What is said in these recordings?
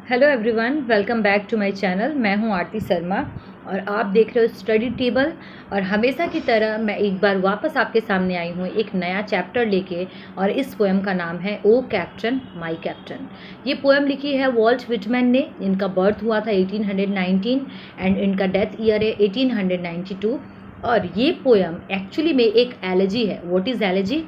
Hello everyone, welcome back to my channel. मैं हूं आरती शर्मा और आप देख रहे हो स्टडी टेबल। और हमेशा की तरह मैं एक बार वापस आपके सामने आई हूं एक नया चैप्टर लेके। और इस पोएम का नाम है ओ कैप्टन माय कैप्टन। ये पोएम लिखी है वॉल्ट विटमैन ने। इनका बर्थ हुआ था 1819 एंड इनका डेथ ईयर है 1892। और ये पोएम एक्चुअली में एक एलेजी है। What is elegy?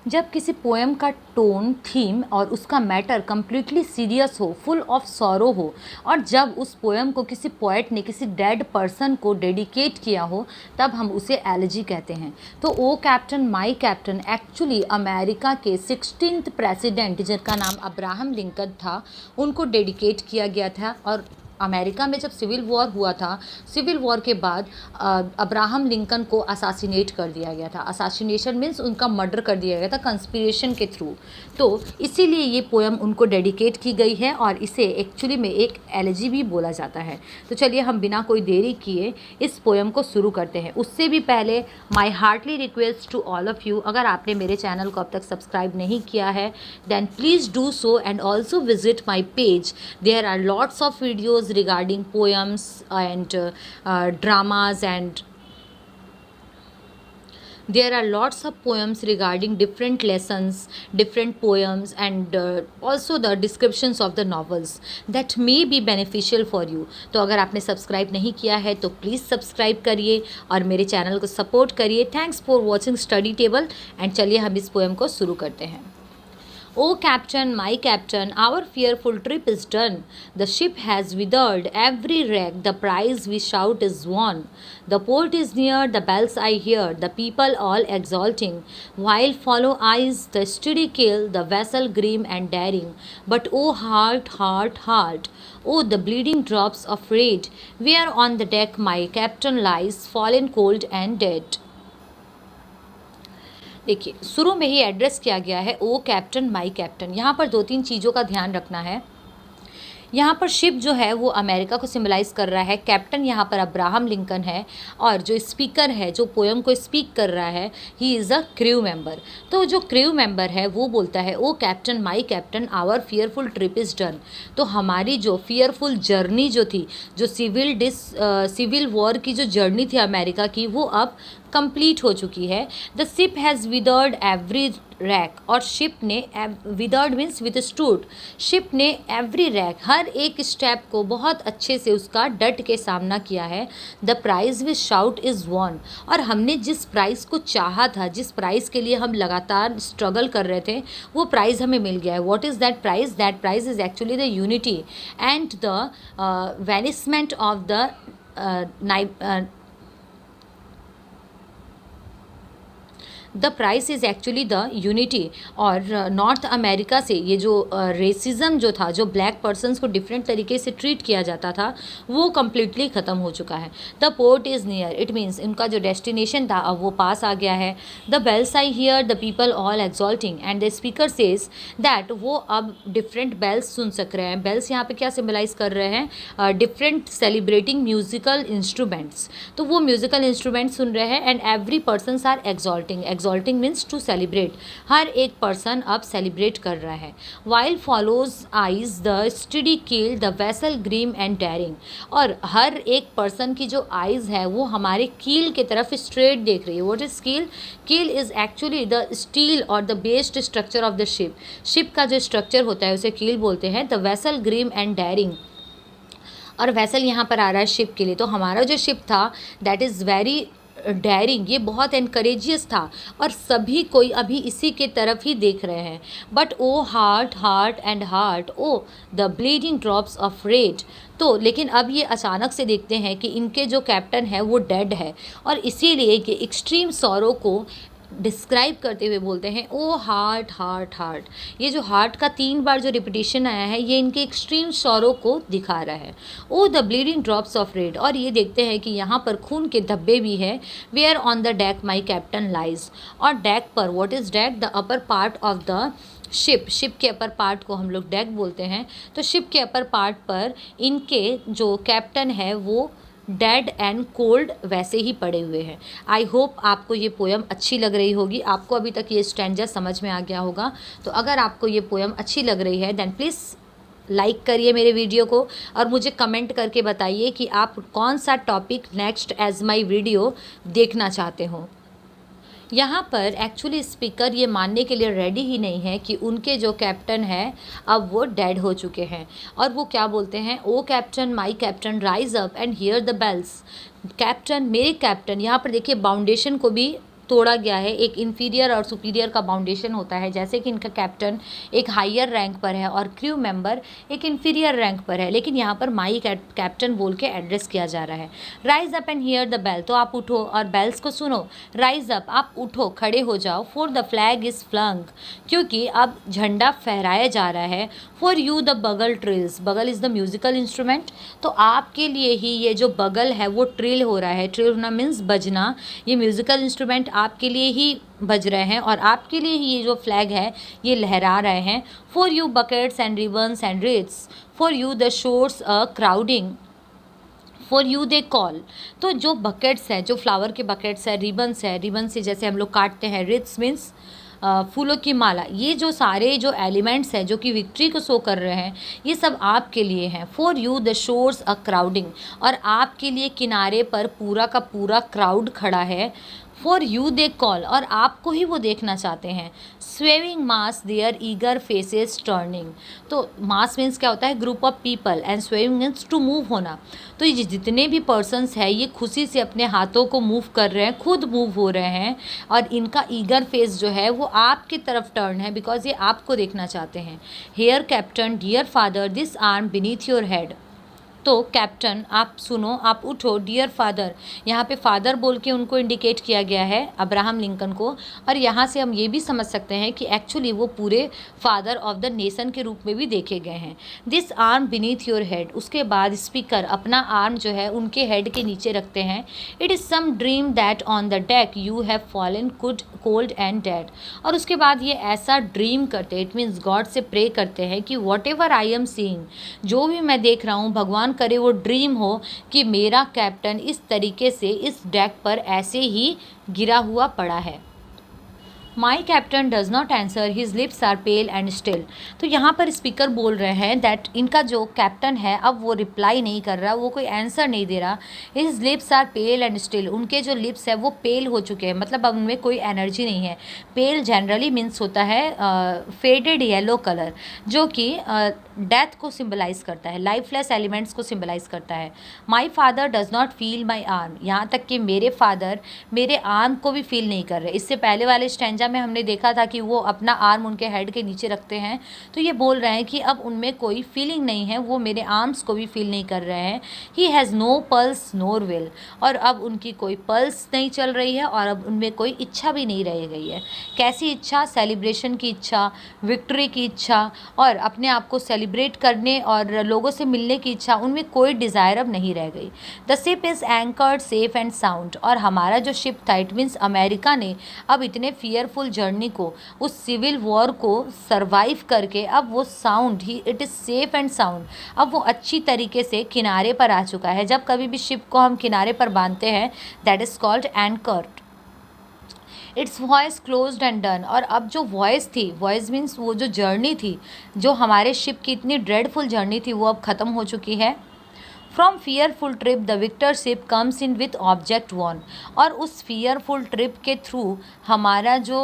जब किसी पोएम का टोन, थीम और उसका मैटर कम्प्लीटली सीरियस हो, फुल ऑफ सॉरो हो, और जब उस पोएम को किसी पोएट ने किसी डेड पर्सन को डेडिकेट किया हो, तब हम उसे एलेजी कहते हैं। तो O captain my captain actually America के 16th प्रेसिडेंट, जिनका नाम अब्राहम लिंकन था, उनको डेडिकेट किया गया था। और अमेरिका में जब सिविल वॉर हुआ था, सिविल वॉर के बाद अब्राहम लिंकन को असासिनेट कर दिया गया था। असासिनेशन मीन्स उनका मर्डर कर दिया गया था कंस्पिरेशन के थ्रू। तो इसीलिए ये पोएम उनको डेडिकेट की गई है और इसे एक्चुअली में एक एलेजी भी बोला जाता है। तो चलिए हम बिना कोई देरी किए इस पोएम को शुरू करते हैं। उससे भी पहले my heartly request to all of you, अगर आपने मेरे चैनल को अब तक सब्सक्राइब नहीं किया है then please do so and also visit my page. There are lots of videos regarding poems and dramas, and there are lots of poems regarding different lessons, different poems, and also the descriptions of the novels that may be beneficial for you. तो अगर आपने subscribe नहीं किया है तो please subscribe करिए और मेरे चैनल को सपोर्ट करिए। Thanks for watching study table. And चलिए हम इस पोएम को शुरू करते हैं। O captain, my captain, our fearful trip is done. The ship has withered every wreck, the prize we shout is won. The port is near, the bells I hear, the people all exulting, while follow eyes the steady keel, the vessel grim and daring. But oh heart, heart, heart, oh the bleeding drops of red, where on the deck my captain lies, fallen cold and dead. देखिए, शुरू में ही address किया गया है O captain my captain. यहाँ पर दो तीन चीज़ों का ध्यान रखना है। यहाँ पर शिप जो है वो अमेरिका को सिम्बलाइज़ कर रहा है। कैप्टन यहाँ पर अब्राहम लिंकन है और जो स्पीकर है, जो पोएम को स्पीक कर रहा है, he is a crew member. तो जो क्रू मेंबर है वो बोलता है O captain my captain, our fearful trip is done. तो हमारी जो फियरफुल जर्नी जो थी, जो सिविल वॉर की जो जर्नी थी अमेरिका की, वो अब कंप्लीट हो चुकी है। The ship has withered every rack, और शिप ने विदर्ड मीन्स विथस्टूड, शिप ने एवरी रैक, हर एक स्टेप को बहुत अच्छे से उसका डट के सामना किया है। The prize which sought is won, और हमने जिस प्राइज़ को चाहा था, जिस प्राइज़ के लिए हम लगातार स्ट्रगल कर रहे थे, वो प्राइज़ हमें मिल गया है। What is that prize? That prize is actually the unity and the vanishment of the the price is actually the unity. और नॉर्थ अमेरिका से ये जो रेसिज्म जो था, जो ब्लैक पर्सनस को डिफरेंट तरीके से ट्रीट किया जाता था, वो कम्प्लीटली ख़त्म हो चुका है। The port is near, it means उनका जो डेस्टिनेशन था अब वो पास आ गया है। The bells I hear, the people all exulting, and the speaker says that वो अब डिफरेंट बेल्स सुन सक रहे हैं। बेल्स यहाँ पे क्या सिम्बलाइज़ कर रहे हैं? Different celebrating musical instruments. तो वो म्यूजिकल इंस्ट्रूमेंट सुन रहे हैं। And every persons are exulting, exulting means to celebrate, हर एक पर्सन अब सेलिब्रेट कर रहा है। While follows eyes the study keel, the vessel grim and daring, और हर एक पर्सन की जो आइज़ है वो हमारे कील की तरफ स्ट्रेट देख रही है। What is keel? Keel is actually the steel और the based structure of the ship. Ship का जो स्ट्रक्चर होता है उसे कील बोलते हैं। The vessel grim and daring, और वेसल यहाँ पर आ रहा है शिप के लिए। तो हमारा जो शिप था दैट इज़ वेरी डेयरिंग, ये बहुत एनकरेजियस था और सभी कोई अभी इसी के तरफ ही देख रहे हैं। But O heart, heart and heart, O the bleeding drops of red. तो लेकिन अब ये अचानक से देखते हैं कि इनके जो कैप्टन है वो डेड है, और इसीलिए कि एक्सट्रीम सॉरो को डिस्क्राइब करते हुए बोलते हैं ओ हार्ट, हार्ट, हार्ट। ये जो हार्ट का 3 बार जो रिपीटिशन आया है, ये इनके एक्सट्रीम सॉरो को दिखा रहा है। O the bleeding drops of red, और ये देखते हैं कि यहाँ पर खून के धब्बे भी हैं। Where on the deck my captain lies, और डेक पर, what is deck? The upper part of the ship. Ship के अपर पार्ट को हम लोग डेक बोलते हैं। तो शिप के अपर पार्ट पर इनके जो कैप्टन है वो डेड एंड कोल्ड वैसे ही पड़े हुए हैं। आई होप आपको ये पोयम अच्छी लग रही होगी, आपको अभी तक ये स्टैंजा समझ में आ गया होगा। तो अगर आपको ये पोयम अच्छी लग रही है देन प्लीज़ लाइक करिए मेरे वीडियो को और मुझे कमेंट करके बताइए कि आप कौन सा topic next as my video देखना चाहते हो। यहाँ पर एक्चुअली स्पीकर ये मानने के लिए रेडी ही नहीं है कि उनके जो कैप्टन है अब वो डेड हो चुके हैं। और वो क्या बोलते हैं, O captain my captain rise up and hear the bells. Captain, मेरे कैप्टन, यहाँ पर देखिए बाउंडेशन को भी तोड़ा गया है। एक इन्फीरियर और सुपीरियर का बाउंडेशन होता है, जैसे कि इनका कैप्टन एक हायर रैंक पर है और क्रू मेंबर एक इन्फीरियर रैंक पर है, लेकिन यहाँ पर माई कैप्टन बोल के एड्रेस किया जा रहा है। Rise up and hear the bell, तो आप उठो और बेल्स को सुनो। राइज अप, आप उठो, खड़े हो जाओ। For the flag is flung, क्योंकि अब झंडा फहराया जा रहा है। For you the bugle trills, bugle is the musical instrument, तो आपके लिए ही ये जो बगल है वो ट्रिल हो रहा है। ट्रिल होना मीन्स बजना, ये म्यूजिकल इंस्ट्रूमेंट आपके लिए ही बज रहे हैं और आपके लिए ही ये जो फ्लैग है ये लहरा रहे हैं। For you buckets and ribbons and rates, for you the shores a crowding, for you they call. तो जो बकेट्स है, जो फ्लावर के बकेट्स है, रिबन्स है, रिबन से जैसे हम लोग काटते हैं, रिट्स मीन्स फूलों की माला, ये जो सारे जो एलिमेंट्स हैं जो कि विक्ट्री को शो कर रहे हैं, ये सब आपके लिए हैं। For you the shores a crowding, और आपके लिए किनारे पर पूरा का पूरा क्राउड खड़ा है। फॉर यू दे कॉल, और आपको ही वो देखना चाहते हैं। Swaying mass their eager faces turning, तो मास मीन्स क्या होता है, group of people, and swaying means to move होना। तो ये जितने भी पर्सन्स हैं ये खुशी से अपने हाथों को मूव कर रहे हैं, खुद मूव हो रहे हैं, और इनका ईगर फेस जो है वो आपकी तरफ टर्न है, बिकॉज ये आपको देखना चाहते हैं। Here captain dear father this arm beneath your head, तो कैप्टन आप सुनो, आप उठो। डियर फादर, यहाँ पे फादर बोल के उनको इंडिकेट किया गया है, अब्राहम लिंकन को, और यहाँ से हम ये भी समझ सकते हैं कि एक्चुअली वो पूरे फादर ऑफ द नेशन के रूप में भी देखे गए हैं। This arm beneath your head, उसके बाद स्पीकर अपना आर्म जो है उनके हेड के नीचे रखते हैं। It is some dream that on the deck you have fallen cold and dead, और उसके बाद ये ऐसा ड्रीम करते हैं, इट मीन्स गॉड से प्रे करते हैं कि whatever I am seeing, जो भी मैं देख रहा हूँ, भगवान करे वो ड्रीम हो कि मेरा कैप्टन इस तरीके से इस डेक पर ऐसे ही गिरा हुआ पड़ा है। My captain does not answer, his lips are pale and still, तो यहाँ पर स्पीकर बोल रहे हैं दैट इनका जो कैप्टन है अब वो रिप्लाई नहीं कर रहा, वो कोई आंसर नहीं दे रहा। His lips are pale and still, उनके जो लिप्स है वो पेल हो चुके हैं, मतलब अब उनमें कोई एनर्जी नहीं है। पेल जनरली मीन्स होता है फेडेड येलो कलर, जो कि डेथ को सिम्बलाइज करता है, लाइफलेस एलिमेंट्स को सिम्बलाइज करता है। My father does not feel my arm, यहाँ तक कि मेरे फादर मेरे आर्म को भी फील नहीं कर रहे। इससे पहले वाले स्टैंजा में हमने देखा था कि वो अपना आर्म उनके हेड के नीचे रखते हैं, तो ये बोल रहे हैं कि अब उनमें कोई फीलिंग नहीं है, वो मेरे आर्म्स को भी फील नहीं कर रहे हैं। He has no pulse nor will, और अब उनकी कोई पल्स नहीं चल रही है और अब उनमें कोई इच्छा भी नहीं रह गई है। कैसी इच्छा? सेलिब्रेशन की इच्छा, विक्ट्री की इच्छा, और अपने आप को सेलिब्रेट करने और लोगों से मिलने की इच्छा, उनमें कोई डिज़ायर अब नहीं रह गई। The ship is anchored safe and sound, और हमारा जो शिप था, इट मीन्स अमेरिका ने अब इतने फियरफुल जर्नी को, उस सिविल वॉर को सरवाइव करके अब वो sound he, it is safe and sound, अब वो अच्छी तरीके से किनारे पर आ चुका है। जब कभी भी शिप को हम किनारे पर बांधते हैं that is called anchored. It's voice closed end done, और अब जो वॉइस थी, वॉइस मीन्स वो जो जर्नी थी, जो हमारे शिप की इतनी ड्रेडफुल जर्नी थी, वो अब ख़त्म हो चुकी है। From fearful trip the victor ship comes in with object won, और उस फियरफुल ट्रिप के थ्रू हमारा जो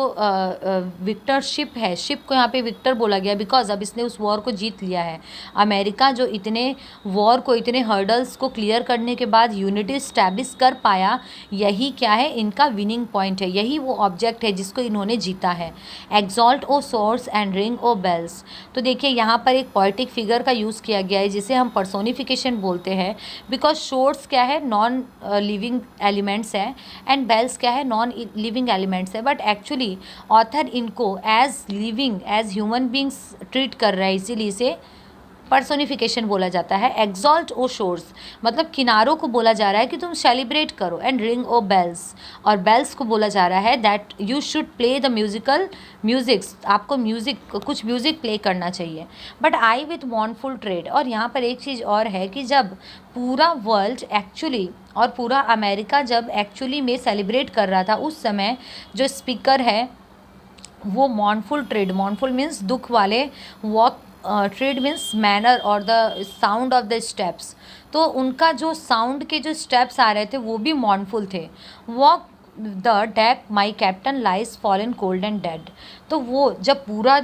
विक्टर शिप है, शिप को यहाँ पे विक्टर बोला गया बिकॉज अब इसने उस वॉर को जीत लिया है। अमेरिका जो इतने वॉर को, इतने हर्डल्स को क्लियर करने के बाद यूनिटी इस्टेब्लिश कर पाया, यही क्या है, इनका विनिंग पॉइंट है, यही वो ऑब्जेक्ट है जिसको इन्होंने जीता है। Exult O shores and ring O bells, तो देखिए यहाँ पर एक पोएटिक फिगर का यूज़ किया गया है जिसे हम पर्सोनिफिकेशन बोलते हैं, बिकॉज शोर्स क्या है, नॉन लिविंग एलिमेंट्स है, एंड बेल्स क्या है, नॉन लिविंग एलिमेंट्स है, बट एक्चुअली ऑथर इनको as living, as human beings treat कर रहा है, इसीलिए इसे पर्सोनिफिकेशन बोला जाता है। एक्सॉल्ट ओ शोर्स मतलब किनारों को बोला जा रहा है कि तुम सेलिब्रेट करो। एंड रिंग ओ बेल्स, और बेल्स को बोला जा रहा है that you should play the musics, आपको कुछ म्यूज़िक प्ले करना चाहिए। बट आई विथ मॉर्नफुल ट्रेड, और यहाँ पर एक चीज़ और है कि जब पूरा वर्ल्ड एक्चुअली और पूरा अमेरिका जब एक्चुअली में सेलिब्रेट कर रहा था, उस समय जो स्पीकर है वो मॉर्नफुल ट्रेड, मॉर्नफुल मीन्स दुख वाले, वॉक ट्रेड मीन्स मैनर और the sound of the steps, तो उनका जो साउंड के जो स्टेप्स आ रहे थे वो भी मॉर्नफुल थे। Walk the deck my captain lies fallen cold and dead, तो वो जब पूरा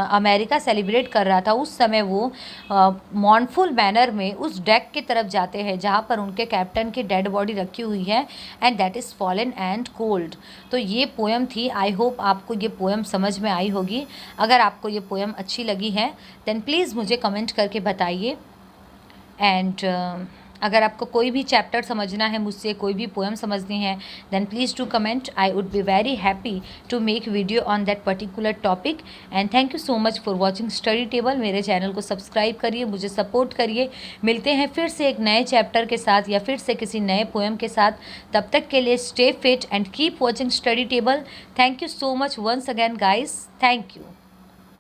अमेरिका सेलिब्रेट कर रहा था उस समय वो मॉर्नफुल मैनर में उस डेक की तरफ जाते हैं जहाँ पर उनके कैप्टन की डेड बॉडी रखी हुई है, and that is fallen and cold. तो ये पोएम थी। आई होप आपको ये पोएम समझ में आई होगी। अगर आपको ये पोएम अच्छी लगी है देन प्लीज़ मुझे कमेंट करके बताइए। एंड अगर आपको कोई भी चैप्टर समझना है मुझसे, कोई भी पोएम समझनी है, then please to comment. I would be very happy to make video on that particular topic. And thank you so much for watching study table. मेरे चैनल को सब्सक्राइब करिए, मुझे सपोर्ट करिए। मिलते हैं फिर से एक नए चैप्टर के साथ या फिर से किसी नए पोएम के साथ। तब तक के लिए stay fit and keep watching study table. Thank you so much once again guys, thank you.